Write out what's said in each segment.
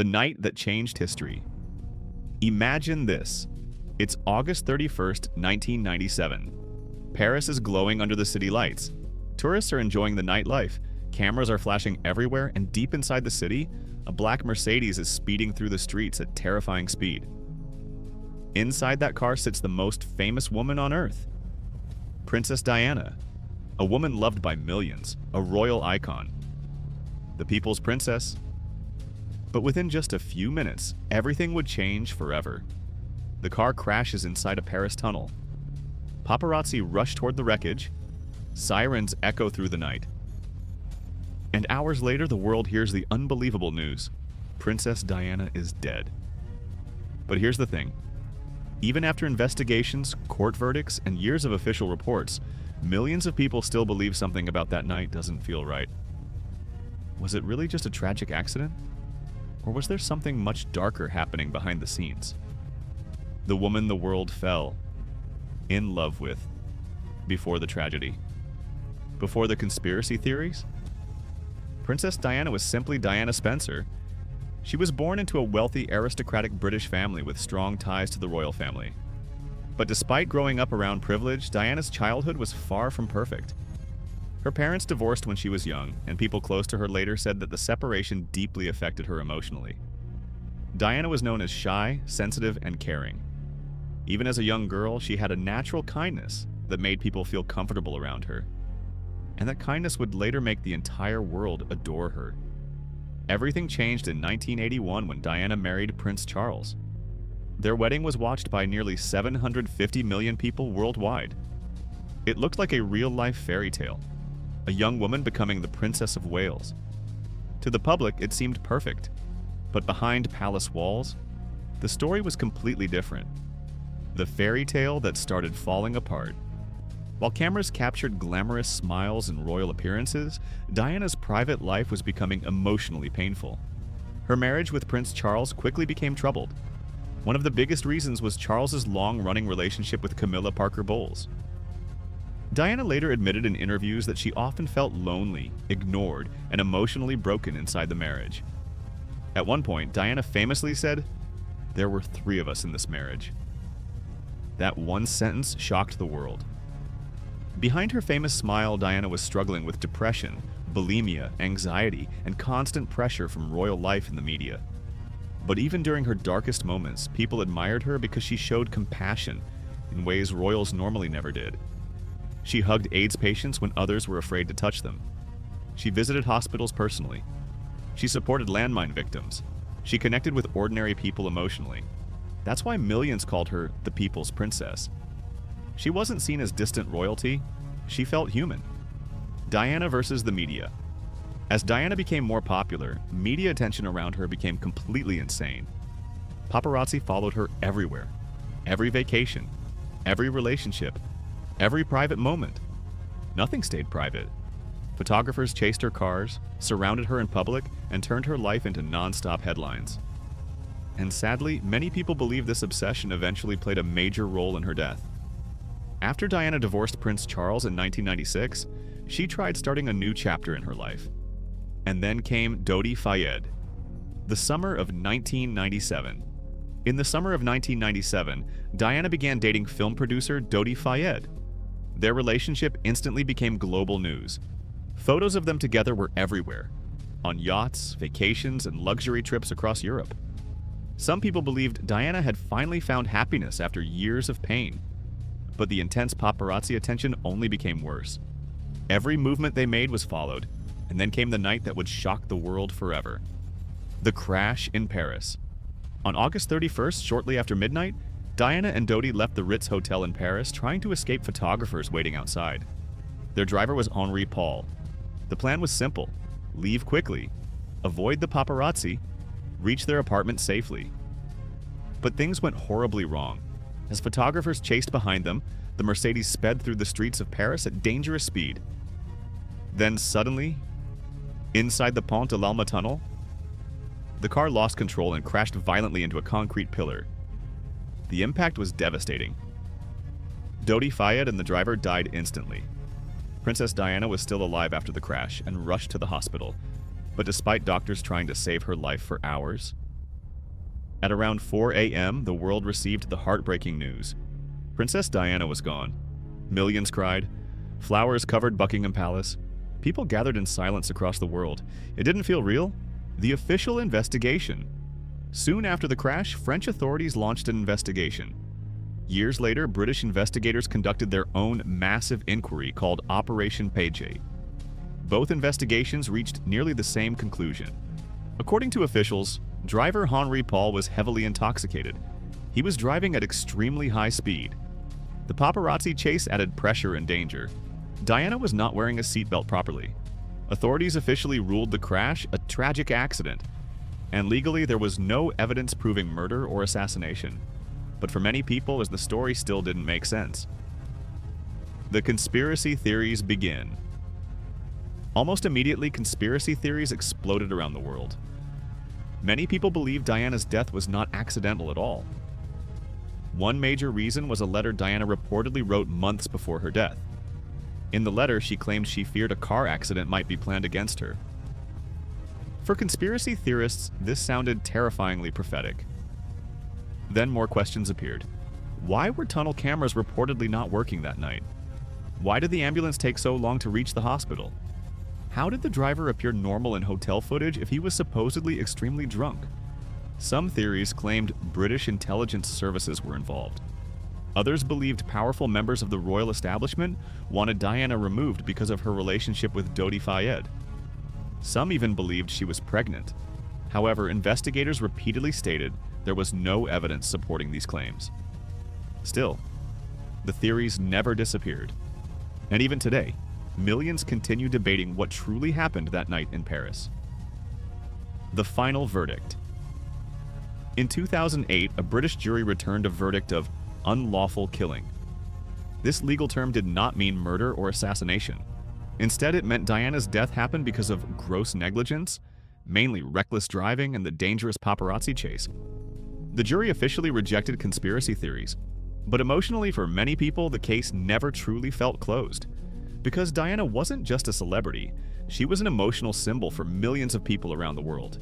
The night that changed history. Imagine this. It's August 31st, 1997. Paris is glowing under the city lights. Tourists are enjoying the nightlife. Cameras are flashing everywhere, and deep inside the city, a black Mercedes is speeding through the streets at terrifying speed. Inside that car sits the most famous woman on Earth, Princess Diana, a woman loved by millions, a royal icon, the people's princess. But within just a few minutes, everything would change forever. The car crashes inside a Paris tunnel. Paparazzi rush toward the wreckage. Sirens echo through the night. And hours later, the world hears the unbelievable news. Princess Diana is dead. But here's the thing. Even after investigations, court verdicts, and years of official reports, millions of people still believe something about that night doesn't feel right. Was it really just a tragic accident? Or was there something much darker happening behind the scenes? The woman the world fell in love with before the tragedy. Before the conspiracy theories? Princess Diana was simply Diana Spencer. She was born into a wealthy, aristocratic British family with strong ties to the royal family. But despite growing up around privilege, Diana's childhood was far from perfect. Her parents divorced when she was young, and people close to her later said that the separation deeply affected her emotionally. Diana was known as shy, sensitive, and caring. Even as a young girl, she had a natural kindness that made people feel comfortable around her. And that kindness would later make the entire world adore her. Everything changed in 1981 when Diana married Prince Charles. Their wedding was watched by nearly 750 million people worldwide. It looked like a real-life fairy tale, a young woman becoming the Princess of Wales. To the public, it seemed perfect, but behind palace walls, the story was completely different. The fairy tale that started falling apart. While cameras captured glamorous smiles and royal appearances, Diana's private life was becoming emotionally painful. Her marriage with Prince Charles quickly became troubled. One of the biggest reasons was Charles's long-running relationship with Camilla Parker Bowles. Diana later admitted in interviews that she often felt lonely, ignored, and emotionally broken inside the marriage. At one point, Diana famously said, "There were 3 of us in this marriage." That one sentence shocked the world. Behind her famous smile, Diana was struggling with depression, bulimia, anxiety, and constant pressure from royal life in the media. But even during her darkest moments, people admired her because she showed compassion in ways royals normally never did. She hugged AIDS patients when others were afraid to touch them. She visited hospitals personally. She supported landmine victims. She connected with ordinary people emotionally. That's why millions called her the People's Princess. She wasn't seen as distant royalty, she felt human. Diana versus the media. As Diana became more popular, media attention around her became completely insane. Paparazzi followed her everywhere. Every vacation, every relationship, every private moment. Nothing stayed private. Photographers chased her cars, surrounded her in public, and turned her life into non-stop headlines. And sadly, many people believe this obsession eventually played a major role in her death. After Diana divorced Prince Charles in 1996, she tried starting a new chapter in her life. And then came Dodi Fayed. The summer of 1997. In the summer of 1997, Diana began dating film producer Dodi Fayed. Their relationship instantly became global news. Photos of them together were everywhere, on yachts, vacations, and luxury trips across Europe. Some people believed Diana had finally found happiness after years of pain. But the intense paparazzi attention only became worse. Every movement they made was followed, and then came the night that would shock the world forever. The crash in Paris. On August 31st, shortly after midnight, Diana and Dodi left the Ritz Hotel in Paris trying to escape photographers waiting outside. Their driver was Henri Paul. The plan was simple: leave quickly, avoid the paparazzi, reach their apartment safely. But things went horribly wrong. As photographers chased behind them, the Mercedes sped through the streets of Paris at dangerous speed. Then suddenly, inside the Pont de l'Alma tunnel, the car lost control and crashed violently into a concrete pillar. The impact was devastating. Dodi Fayed and the driver died instantly. Princess Diana was still alive after the crash and rushed to the hospital, but despite doctors trying to save her life for hours, At around 4 a.m., the world received the heartbreaking news. Princess Diana was gone. Millions cried. Flowers covered Buckingham Palace. People gathered in silence across the world. It didn't feel real. The official investigation. Soon after the crash, French authorities launched an investigation. Years later, British investigators conducted their own massive inquiry called Operation Paget. Both investigations reached nearly the same conclusion. According to officials, driver Henri Paul was heavily intoxicated. He was driving at extremely high speed. The paparazzi chase added pressure and danger. Diana was not wearing a seatbelt properly. Authorities officially ruled the crash a tragic accident, and legally there was no evidence proving murder or assassination. But for many people, as the story still didn't make sense. The conspiracy theories begin. Almost immediately, conspiracy theories exploded around the world. Many people believed Diana's death was not accidental at all. One major reason was a letter Diana reportedly wrote months before her death. In the letter, she claimed she feared a car accident might be planned against her. For conspiracy theorists, this sounded terrifyingly prophetic. Then more questions appeared. Why were tunnel cameras reportedly not working that night? Why did the ambulance take so long to reach the hospital? How did the driver appear normal in hotel footage if he was supposedly extremely drunk? Some theories claimed British intelligence services were involved. Others believed powerful members of the royal establishment wanted Diana removed because of her relationship with Dodi Fayed. Some even believed she was pregnant. However, investigators repeatedly stated there was no evidence supporting these claims. Still, the theories never disappeared. And even today, millions continue debating what truly happened that night in Paris. The final verdict. In 2008, a British jury returned a verdict of unlawful killing. This legal term did not mean murder or assassination. Instead, it meant Diana's death happened because of gross negligence, mainly reckless driving and the dangerous paparazzi chase. The jury officially rejected conspiracy theories, but emotionally for many people, the case never truly felt closed. Because Diana wasn't just a celebrity, she was an emotional symbol for millions of people around the world.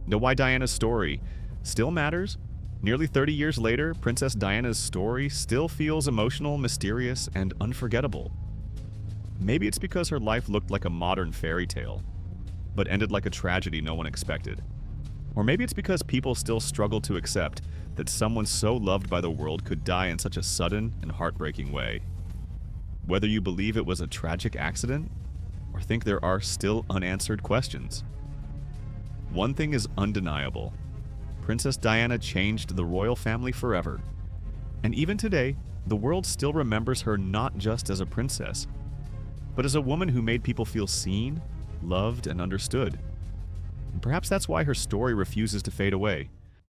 Now, why Diana's story still matters? Nearly 30 years later, Princess Diana's story still feels emotional, mysterious, and unforgettable. Maybe it's because her life looked like a modern fairy tale, but ended like a tragedy no one expected. Or maybe it's because people still struggle to accept that someone so loved by the world could die in such a sudden and heartbreaking way. Whether you believe it was a tragic accident, or think there are still unanswered questions, one thing is undeniable. Princess Diana changed the royal family forever. And even today, the world still remembers her not just as a princess, but as a woman who made people feel seen, loved, and understood. And perhaps that's why her story refuses to fade away.